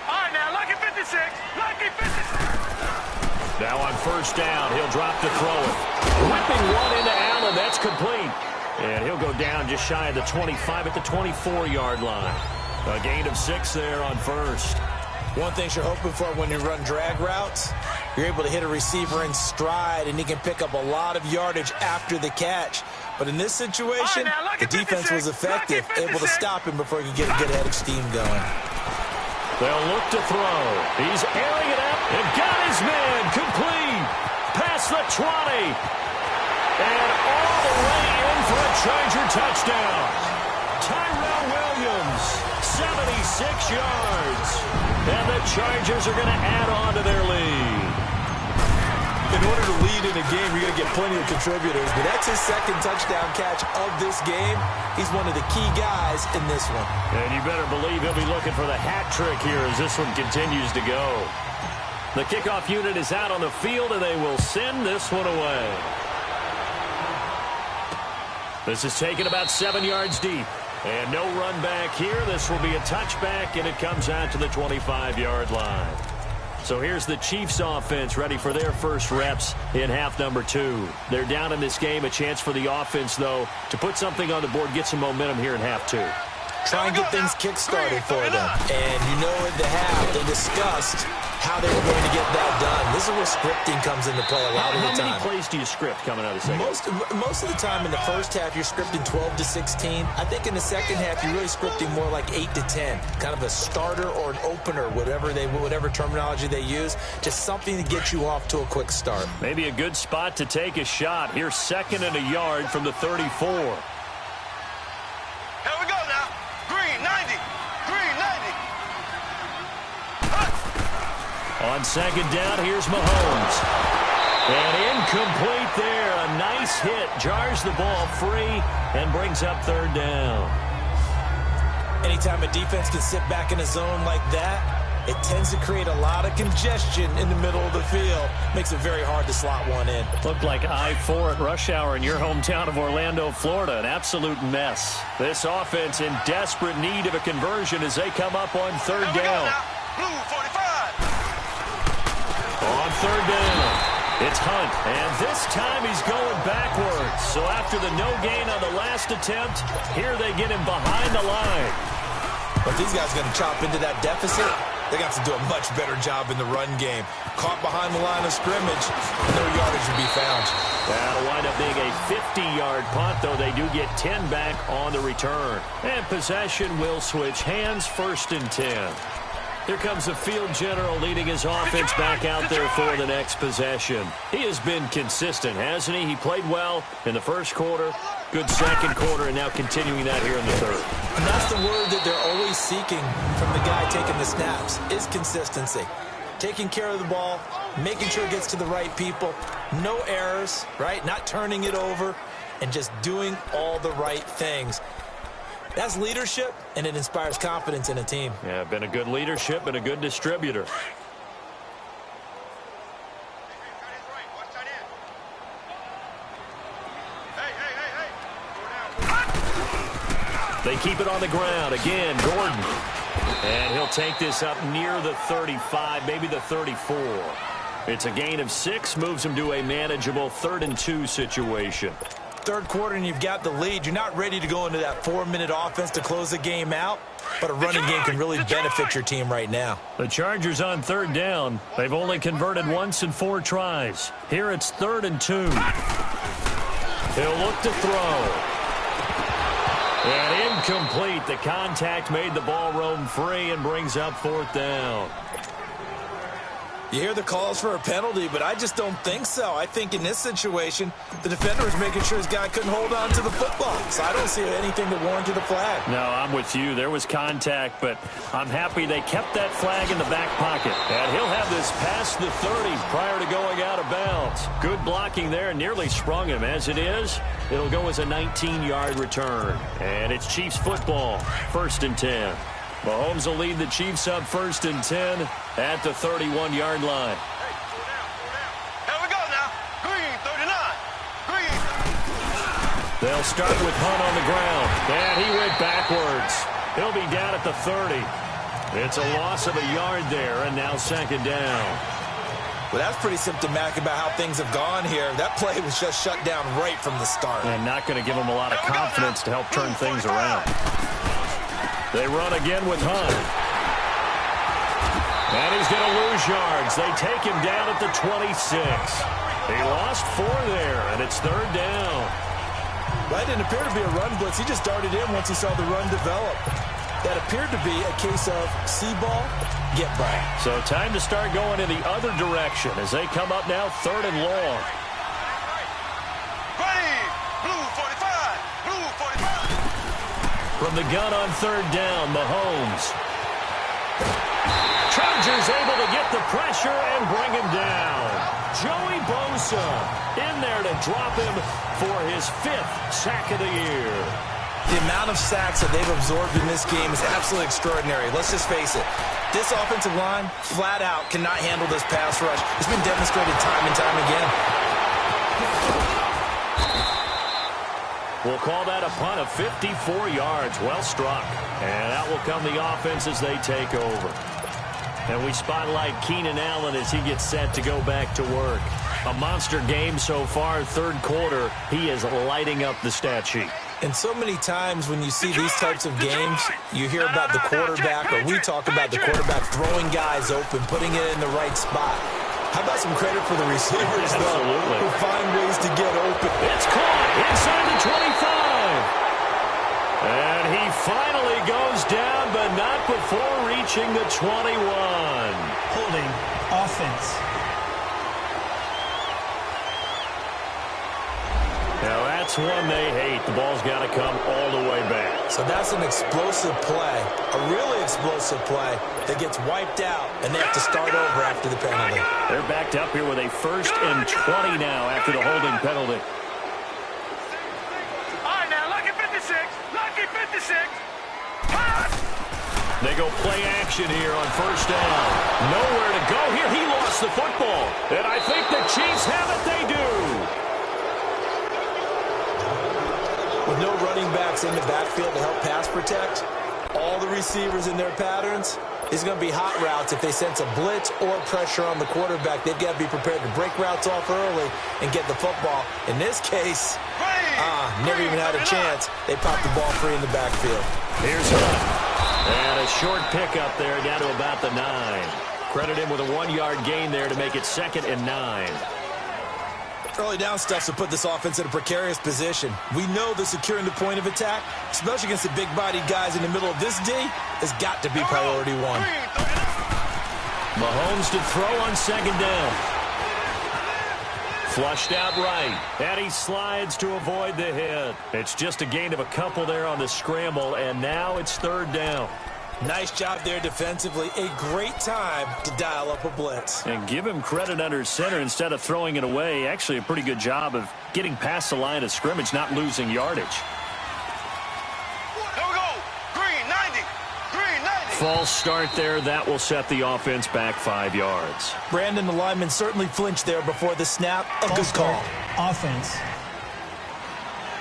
All right, now, lucky 56. Lucky 56. Now on 1st down, he'll drop to throw it. Whipping one into Allen. That's complete. And he'll go down just shy of the 25 at the 24-yard line. A gain of 6 there on 1st. One thing you're hoping for when you run drag routes, you're able to hit a receiver in stride, and he can pick up a lot of yardage after the catch. But in this situation, the defense was effective, able to stop him before he could get a good head of steam going. They'll look to throw. He's airing it up and got his man complete. Past the 20. And all the way in for a Charger touchdown. Tyrell Williams, 76 yards. And the Chargers are going to add on to their lead. In order to lead in a game, you're going to get plenty of contributors, but that's his 2nd touchdown catch of this game. He's one of the key guys in this one. And you better believe he'll be looking for the hat trick here as this one continues to go. The kickoff unit is out on the field, and they will send this one away. This is taken about 7 yards deep. And no run back here. This will be a touchback, and it comes out to the 25-yard line. So here's the Chiefs offense ready for their first reps in half number 2. They're down in this game. A chance for the offense, though, to put something on the board, get some momentum here in half 2. Try and get things kick-started for them. And you know at the half, they discussed how they were going to get that done. This is where scripting comes into play a lot of the time. How many plays do you script coming out of the second? Most of the time in the first half, you're scripting 12 to 16. I think in the second half, you're really scripting more like 8 to 10. Kind of a starter or an opener, whatever terminology they use. Just something to get you off to a quick start. Maybe a good spot to take a shot. Here's 2nd and a yard from the 34. Here we go now. Green 90. Green 90. On 2nd down, here's Mahomes. And incomplete there. A nice hit. Jars the ball free and brings up 3rd down. Anytime a defense can sit back in a zone like that, it tends to create a lot of congestion in the middle of the field. Makes it very hard to slot one in. Looked like I-4 at rush hour in your hometown of Orlando, Florida. An absolute mess. This offense in desperate need of a conversion as they come up on 3rd down. Blue 45. On 3rd down, it's Hunt, and this time he's going backwards. So after the no gain on the last attempt, here they get him behind the line. But these guys are going to chop into that deficit. They got to do a much better job in the run game. Caught behind the line of scrimmage, no yardage to be found. That'll wind up being a 50-yard punt, though they do get 10 back on the return. And possession will switch hands, 1st and 10. Here comes the field general leading his offense back out there for the next possession. He has been consistent, hasn't he? He played well in the first quarter, good second quarter, and now continuing that here in the 3rd. And that's the word that they're always seeking from the guy taking the snaps, is consistency. Taking care of the ball, making sure it gets to the right people, no errors, right? Not turning it over, and just doing all the right things. That's leadership, and it inspires confidence in a team. Yeah, been a good leadership and a good distributor. They keep it on the ground. Again, Gordon. And he'll take this up near the 35, maybe the 34. It's a gain of 6, moves him to a manageable 3rd and 2 situation. 3rd quarter and you've got the lead. You're not ready to go into that 4-minute offense to close the game out, but a running game can really benefit your team right now. The Chargers on 3rd down. They've only converted once in 4 tries. Here it's 3rd and 2. He'll look to throw. And incomplete. The contact made the ball roam free and brings up 4th down. You hear the calls for a penalty, but I just don't think so. I think in this situation, the defender was making sure his guy couldn't hold on to the football. So I don't see anything that warranted a flag. No, I'm with you. There was contact, but I'm happy they kept that flag in the back pocket. And he'll have this past the 30 prior to going out of bounds. Good blocking there, nearly sprung him. As it is, it'll go as a 19-yard return. And it's Chiefs football, 1st and 10. Mahomes will lead the Chiefs up 1st and 10 at the 31-yard line. Here we go now. Green 39. Green. They'll start with Hunt on the ground. And he went backwards. He'll be down at the 30. It's a loss of a yard there, and now 2nd down. Well, that's pretty symptomatic about how things have gone here. That play was just shut down right from the start. And not going to give him a lot of confidence to help turn things around. They run again with Hunt. And he's going to lose yards. They take him down at the 26. He lost 4 there, and it's 3rd down. That didn't appear to be a run blitz. He just darted in once he saw the run develop. That appeared to be a case of see ball, get by. So time to start going in the other direction as they come up now 3rd and long. Ready. Blue 45. Blue 45. From the gun on 3rd down, Mahomes. Chargers able to get the pressure and bring him down. Joey Bosa in there to drop him for his 5th sack of the year. The amount of sacks that they've absorbed in this game is absolutely extraordinary. Let's just face it. This offensive line, flat out, cannot handle this pass rush. It's been demonstrated time and time again. We'll call that a punt of 54 yards. Well struck. And out will come the offense as they take over. And we spotlight Keenan Allen as he gets set to go back to work. A monster game so far, third quarter. He is lighting up the stat sheet. And so many times when you see these types of games, you hear about the quarterback, or we talk about the quarterback throwing guys open, putting it in the right spot. How about some credit for the receivers, though, who find ways to get open? It's caught inside the 25. And he finally goes down, but not before reaching the 21. Holding offense. Now that's one they hate. The ball's got to come all the way back. So that's an explosive play, a really explosive play that gets wiped out, and they have to start over after the penalty. They're backed up here with a 1st and 20 now after the holding penalty. They go play action here on 1st down. Nowhere to go here. He lost the football. And I think the Chiefs have it. They do. With no running backs in the backfield to help pass protect, all the receivers in their patterns, it's going to be hot routes. If they sense a blitz or pressure on the quarterback, they've got to be prepared to break routes off early and get the football. In this case, never even had a chance. They popped the ball free in the backfield. Here's Hunt. And a short pickup there down to about the 9. Credit him with a 1-yard gain there to make it 2nd and 9. Early down stuff to put this offense in a precarious position. We know that securing the point of attack, especially against the big-bodied guys in the middle of this D, has got to be priority 1. Mahomes to throw on 2nd down. Flushed out right, and he slides to avoid the hit. It's just a gain of a couple there on the scramble, and now it's 3rd down. Nice job there defensively. A great time to dial up a blitz. And give him credit under center instead of throwing it away. Actually, a pretty good job of getting past the line of scrimmage, not losing yardage. There we go. Green, 90. Green, 90. False start there. That will set the offense back 5 yards. Brandon, the lineman, certainly flinched there before the snap. A good call. Offense.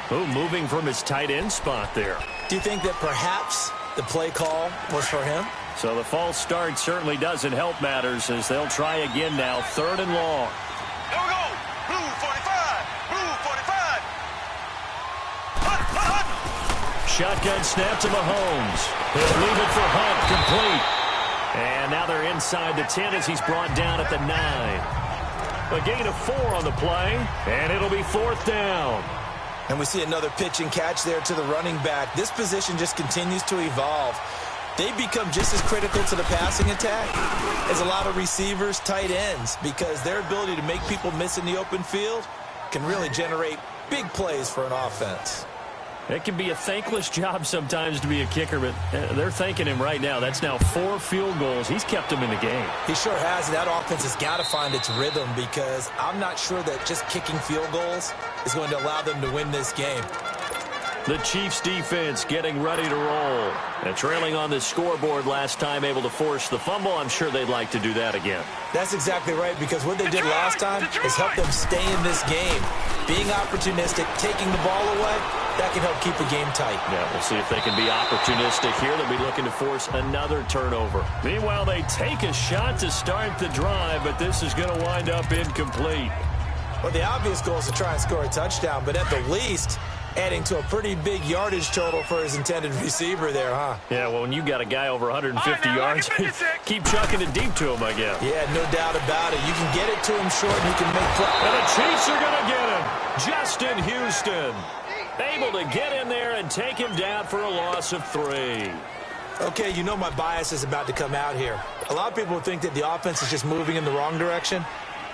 Oh, moving from his tight end spot there. Do you think that perhaps the play call was for him? So the false start certainly doesn't help matters as they'll try again now. 3rd and long. There we go. Blue 45. Blue 45. Hunt, hunt, hunt. Shotgun snap to Mahomes. He'll leave it for Hunt, complete. And now they're inside the 10 as he's brought down at the 9. A gain of 4 on the play, and it'll be 4th down. And we see another pitch and catch there to the running back. This position just continues to evolve. They become just as critical to the passing attack as a lot of receivers, tight ends, because their ability to make people miss in the open field can really generate big plays for an offense. It can be a thankless job sometimes to be a kicker, but they're thanking him right now. That's now 4 field goals. He's kept them in the game. He sure has. That offense has got to find its rhythm because I'm not sure that just kicking field goals is going to allow them to win this game. The Chiefs defense getting ready to roll. And trailing on the scoreboard last time, able to force the fumble. I'm sure they'd like to do that again. That's exactly right, because what they did last time is help them stay in this game. Being opportunistic, taking the ball away, that can help keep the game tight. Yeah, we'll see if they can be opportunistic here. They'll be looking to force another turnover. Meanwhile, they take a shot to start the drive, but this is going to wind up incomplete. Well, the obvious goal is to try and score a touchdown, but at the least, adding to a pretty big yardage total for his intended receiver there, huh? Yeah, well, when you got a guy over 150 yards, keep chucking it deep to him, I guess. Yeah, no doubt about it. You can get it to him short, and he can make plays. And the Chiefs are going to get him. Justin Houston able to get in there and take him down for a loss of 3. Okay, you know my bias is about to come out here. A lot of people think that the offense is just moving in the wrong direction.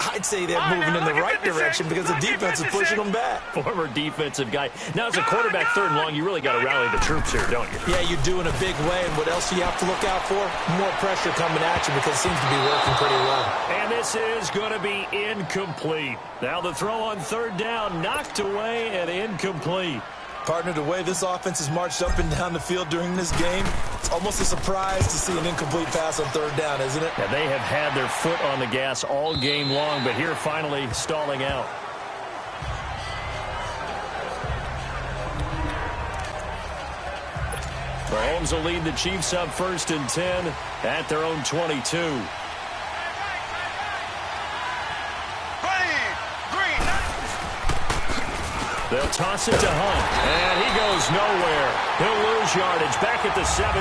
I'd say they're moving in the right direction because the defense is pushing them back. Former defensive guy. Now, as a quarterback 3rd and long, you really got to rally the troops here, don't you? Yeah, you do in a big way. And what else do you have to look out for? More pressure coming at you because it seems to be working pretty well. And this is going to be incomplete. Now the throw on 3rd down, knocked away and incomplete. Partner, the way this offense has marched up and down the field during this game, it's almost a surprise to see an incomplete pass on 3rd down, isn't it? Yeah, they have had their foot on the gas all game long, but here finally stalling out. Mahomes will lead the Chiefs up 1st and 10 at their own 22. They'll toss it to Hunt, and he goes nowhere. He'll lose yardage back at the 17.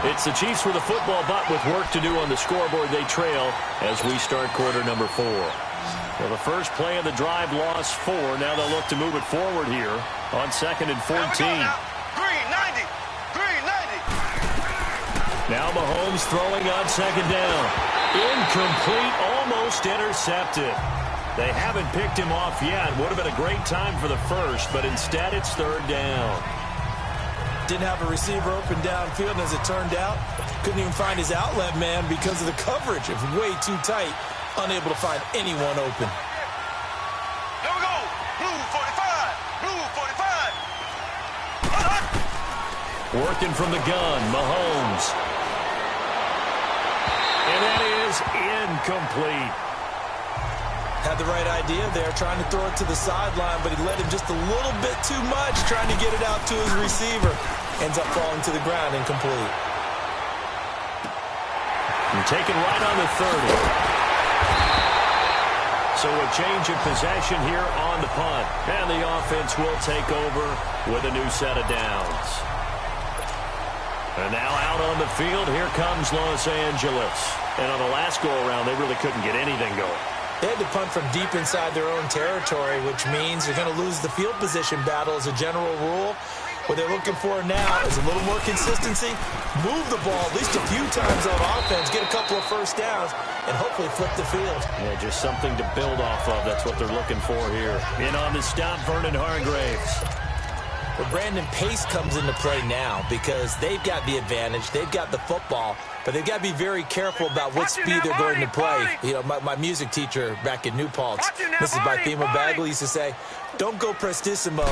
It's the Chiefs with a football, but with work to do on the scoreboard. They trail as we start quarter number 4. Well, the first play of the drive lost 4. Now they'll look to move it forward here on 2nd and 14. Green 90. Green 90. Now Mahomes throwing on 2nd down. Incomplete, almost intercepted. They haven't picked him off yet. Would have been a great time for the first, but instead it's 3rd down. Didn't have a receiver open downfield, and as it turned out, couldn't even find his outlet man because of the coverage. It was way too tight, unable to find anyone open. Here we go. Blue 45. Blue 45. Working from the gun, Mahomes. And that is incomplete. Had the right idea there, trying to throw it to the sideline, but he led him just a little bit too much, trying to get it out to his receiver. Ends up falling to the ground, incomplete. And taken right on the 30. So a change of possession here on the punt. And the offense will take over with a new set of downs. And now out on the field, here comes Los Angeles. And on the last go-around, they really couldn't get anything going. They had to punt from deep inside their own territory, which means you're going to lose the field position battle as a general rule. What they're looking for now is a little more consistency, move the ball at least a few times on offense, get a couple of first downs, and hopefully flip the field. Yeah, just something to build off of. That's what they're looking for here. In on the stop, Vernon Hargreaves. Well, Brandon, pace comes into play now because they've got the advantage. They've got the football, but they've got to be very careful about what speed they're going to play. You know, my music teacher back in New Paltz, Mrs. Bythema Bagley, used to say, don't go prestissimo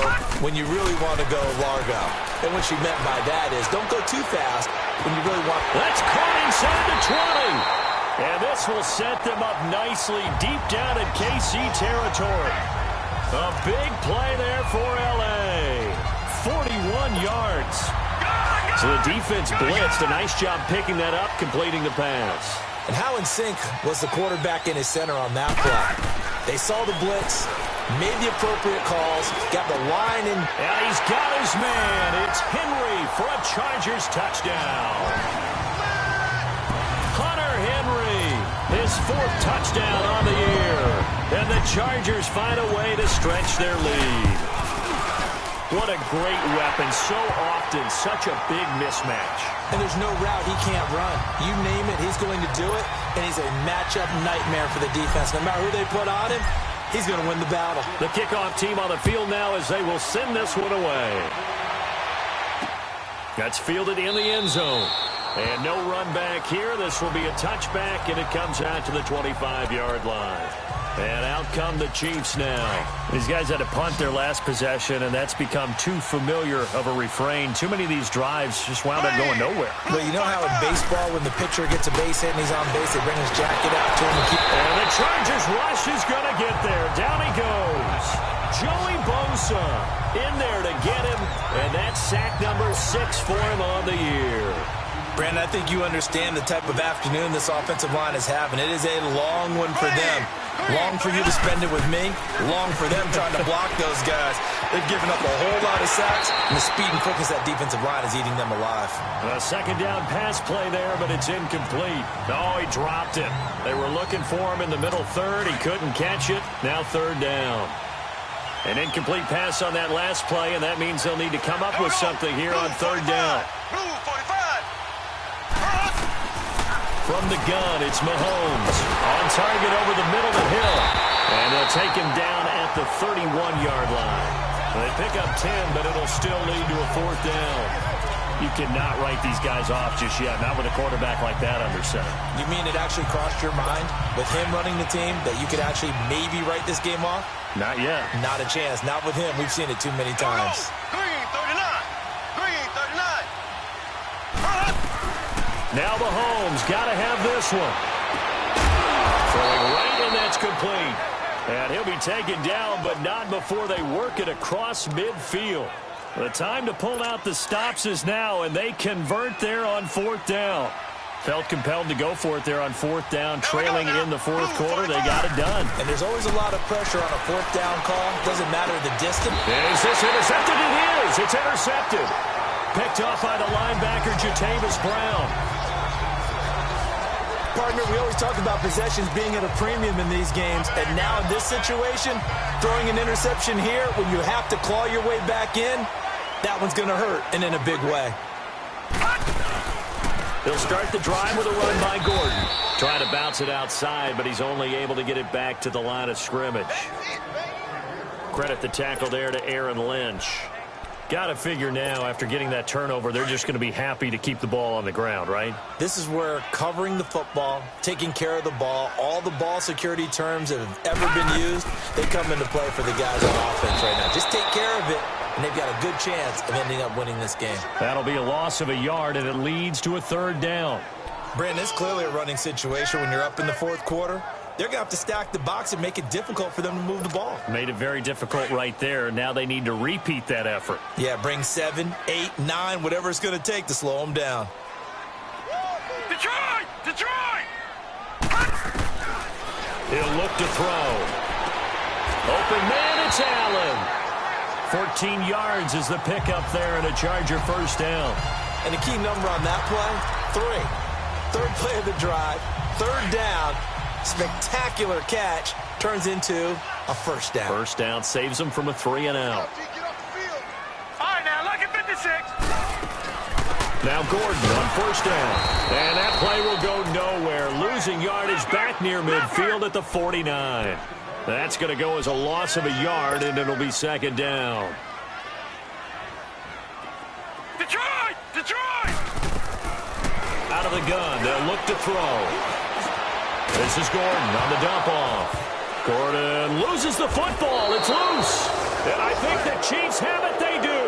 when you really want to go largo. And what she meant by that is don't go too fast when you really want. That's caught inside the 20. And this will set them up nicely deep down in KC territory. A big play there for L.A. 41 yards. So the defense blitzed. A nice job picking that up, completing the pass. And how in sync was the quarterback and his center on that play? They saw the blitz, made the appropriate calls, got the line in. And he's got his man. It's Henry for a Chargers touchdown. Hunter Henry, his 4th touchdown on the year. And the Chargers find a way to stretch their lead. What a great weapon. So often, such a big mismatch. And there's no route he can't run. You name it, he's going to do it. And he's a matchup nightmare for the defense. No matter who they put on him, he's going to win the battle. The kickoff team on the field now as they will send this one away. That's fielded in the end zone. And no run back here. This will be a touchback, and it comes out to the 25-yard line. And out come the Chiefs now. These guys had to punt their last possession, and that's become too familiar of a refrain. Too many of these drives just wound up going nowhere. But you know how in baseball, when the pitcher gets a base hit and he's on base, they bring his jacket out to him and keep. And the Chargers rush is going to get there. Down he goes. Joey Bosa in there to get him, and that's sack number 6 for him on the year. Brandon, I think you understand the type of afternoon this offensive line is having. It is a long one for them. Long for you to spend it with me. Long for them trying to block those guys. They've given up a whole lot of sacks, and the speed and quickness of that defensive line is eating them alive. A 2nd down pass play there, but it's incomplete. Oh, he dropped it. They were looking for him in the middle 3rd. He couldn't catch it. Now 3rd down. An incomplete pass on that last play, and that means they'll need to come up with something here on 3rd down. From the gun, it's Mahomes. On target over the middle to Hill. And they'll take him down at the 31-yard line. They pick up 10, but it'll still lead to a 4th down. You cannot write these guys off just yet, not with a quarterback like that under center. You mean it actually crossed your mind with him running the team that you could actually maybe write this game off? Not yet. Not a chance. Not with him. We've seen it too many times. Green 39. Green 39. Now Mahomes got to have this one. Throwing right, and that's complete. And he'll be taken down, but not before they work it across midfield. The time to pull out the stops is now, and they convert there on 4th down. Felt compelled to go for it there on 4th down, trailing in the 4th quarter. They got it done. And there's always a lot of pressure on a 4th down call. Doesn't matter the distance. Is this intercepted? It is. It's intercepted. Picked off by the linebacker, Jatavis Brown. Partner, we always talk about possessions being at a premium in these games, and now in this situation, throwing an interception here when you have to claw your way back in, that one's going to hurt, and in a big way. He'll start the drive with a run by Gordon. Trying to bounce it outside, but he's only able to get it back to the line of scrimmage. Credit the tackle there to Aaron Lynch. Got to figure now, after getting that turnover, they're just going to be happy to keep the ball on the ground, right? This is where covering the football, taking care of the ball, all the ball security terms that have ever been used, they come into play for the guys on offense right now. Just take care of it, and they've got a good chance of ending up winning this game. That'll be a loss of a yard, and it leads to a 3rd down. Brandon, it's clearly a running situation when you're up in the 4th quarter. They're going to have to stack the box and make it difficult for them to move the ball. Made it very difficult right there. Now they need to repeat that effort. Yeah, bring 7, 8, 9, whatever it's going to take to slow them down. Detroit! Detroit! He'll look to throw. Open man, it's Allen. 14 yards is the pickup there and a Charger 1st down. And the key number on that play, 3. 3rd play of the drive, 3rd down. Spectacular catch turns into a 1st down. 1st down saves them from a 3 and out. All right, now, lucky 56. Now Gordon on 1st down. And that play will go nowhere. Losing yardage back near midfield at the 49. That's going to go as a loss of a yard, and it'll be 2nd down. Detroit! Detroit! Out of the gun. They'll look to throw. This is Gordon on the dump off. Gordon loses the football. It's loose. And I think the Chiefs have it. They do.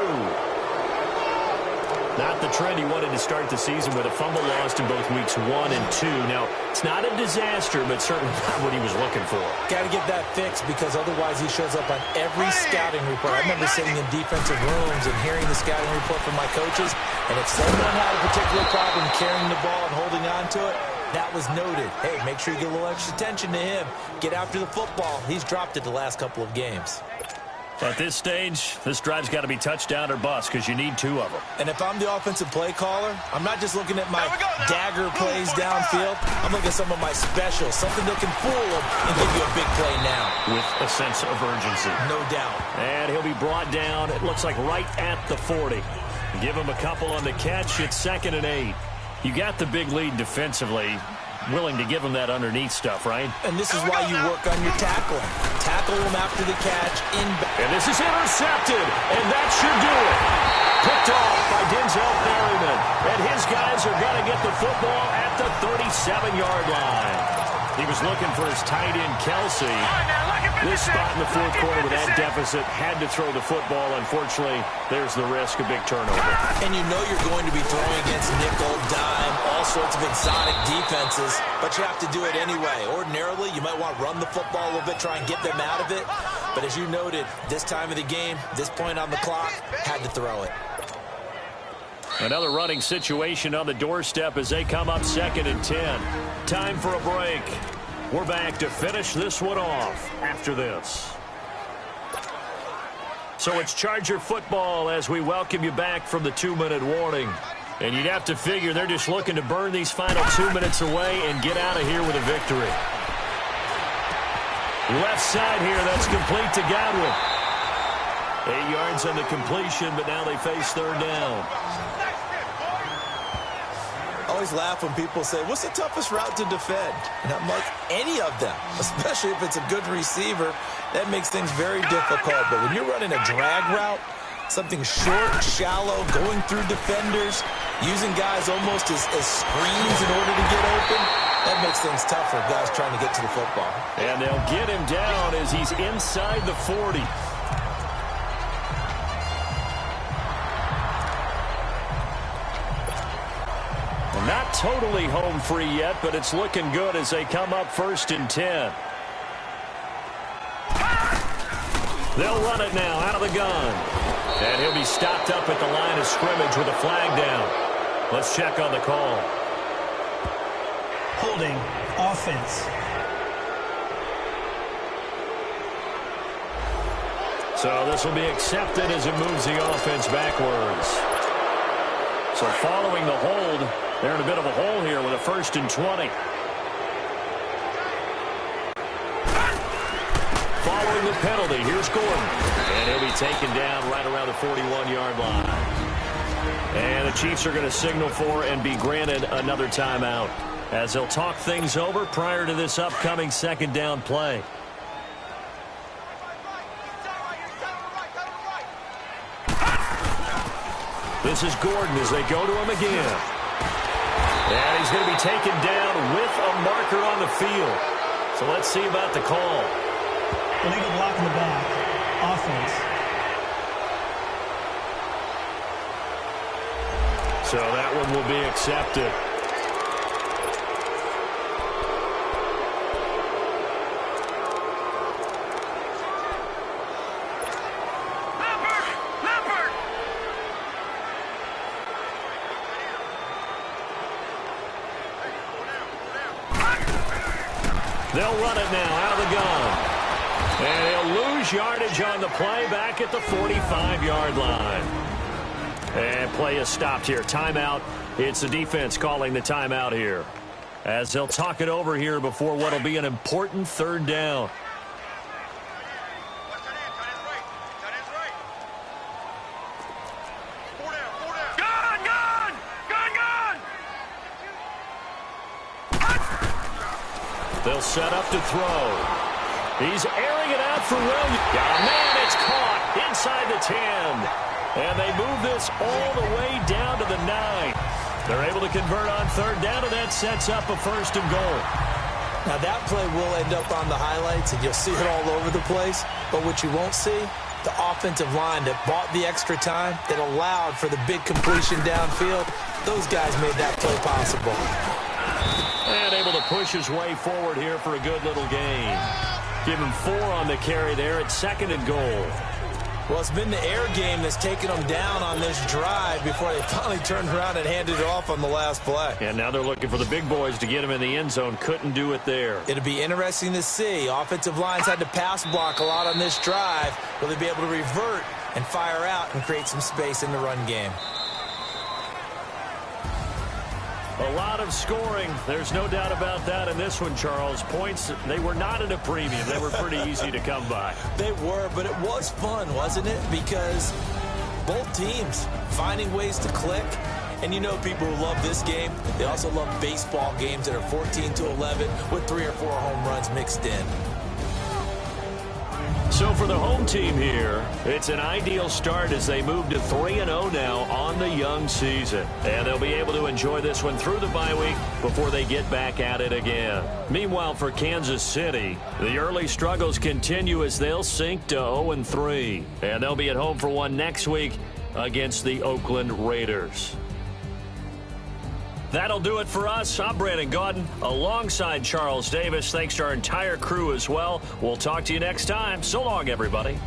Not the trend he wanted to start the season with. A fumble lost in both weeks 1 and 2. Now, it's not a disaster, but certainly not what he was looking for. Got to get that fixed because otherwise he shows up on every scouting report. I remember sitting in defensive rooms and hearing the scouting report from my coaches, and if someone had a particular problem carrying the ball and holding on to it, that was noted. Hey, make sure you get a little extra attention to him. Get after the football. He's dropped it the last couple of games. At this stage, this drive's got to be touchdown or bust because you need 2 of them. And if I'm the offensive play caller, I'm not just looking at my dagger plays downfield. I'm looking at some of my specials, something that can fool them and give you a big play now. With a sense of urgency. No doubt. And he'll be brought down, it looks like right at the 40. Give him a couple on the catch. It's 2nd and 8. You got the big lead defensively. Willing to give him that underneath stuff, right? And this is why you work on your tackling. Tackle him after the catch. And this is intercepted. And that should do it. Picked off by Denzel Berryman. And his guys are going to get the football at the 37-yard line. He was looking for his tight end, Kelsey. This spot in the 4th quarter with that deficit had to throw the football. Unfortunately, there's the risk of big turnover. And you know you're going to be throwing against nickel, dime, all sorts of exotic defenses, but you have to do it anyway. Ordinarily, you might want to run the football a little bit, try and get them out of it. But as you noted, this time of the game, this point on the clock, had to throw it. Another running situation on the doorstep as they come up 2nd and 10. Time for a break. We're back to finish this one off after this. So it's Charger football as we welcome you back from the 2-minute warning. And you'd have to figure they're just looking to burn these final 2 minutes away and get out of here with a victory. Left side here, that's complete to Godwin. 8 yards on the completion, but now they face 3rd down. I always laugh when people say, what's the toughest route to defend? And I'm like, any of them, especially if it's a good receiver. That makes things very difficult. But when you're running a drag route, something short, shallow, going through defenders, using guys almost as screens in order to get open, that makes things tough for guys trying to get to the football. And they'll get him down as he's inside the 40. Not totally home free yet, but it's looking good as they come up 1st and 10. They'll run it now out of the gun. And he'll be stopped up at the line of scrimmage with a flag down. Let's check on the call. Holding offense. So this will be accepted as it moves the offense backwards. So following the hold, they're in a bit of a hole here with a 1st and 20. Following the penalty, here's Gordon. And he'll be taken down right around the 41-yard line. And the Chiefs are going to signal for and be granted another timeout as they'll talk things over prior to this upcoming 2nd down play. This is Gordon as they go to him again. And he's going to be taken down with a marker on the field. So let's see about the call. Illegal block in the back. Offense. So that one will be accepted. They'll run it now out of the gun. And he'll lose yardage on the play back at the 45-yard line. And play is stopped here. Timeout. It's the defense calling the timeout here, as they'll talk it over here before what will be an important 3rd down. They'll set up to throw. He's airing it out for Williams. Oh, man, it's caught inside the 10. And they move this all the way down to the 9. They're able to convert on 3rd down, and that sets up a 1st and goal. Now, that play will end up on the highlights, and you'll see it all over the place. But what you won't see, the offensive line that bought the extra time, that allowed for the big completion downfield, those guys made that play possible. And able to push his way forward here for a good little gain. Give him 4 on the carry there at 2nd and goal. Well, it's been the air game that's taken them down on this drive before they finally turned around and handed it off on the last play. And now they're looking for the big boys to get him in the end zone. Couldn't do it there. It'll be interesting to see. Offensive lines had to pass block a lot on this drive. Will they be able to revert and fire out and create some space in the run game? A lot of scoring. There's no doubt about that in this one, Charles. Points, they were not at a premium. They were pretty easy to come by. They were, but it was fun, wasn't it? Because both teams finding ways to click. And you know people who love this game, they also love baseball games that are 14-11 with 3 or 4 home runs mixed in. So for the home team here, it's an ideal start as they move to 3-0 now on the young season. And they'll be able to enjoy this one through the bye week before they get back at it again. Meanwhile, for Kansas City, the early struggles continue as they'll sink to 0-3. And they'll be at home for one next week against the Oakland Raiders. That'll do it for us. I'm Brandon Gaudin alongside Charles Davis. Thanks to our entire crew as well. We'll talk to you next time. So long, everybody.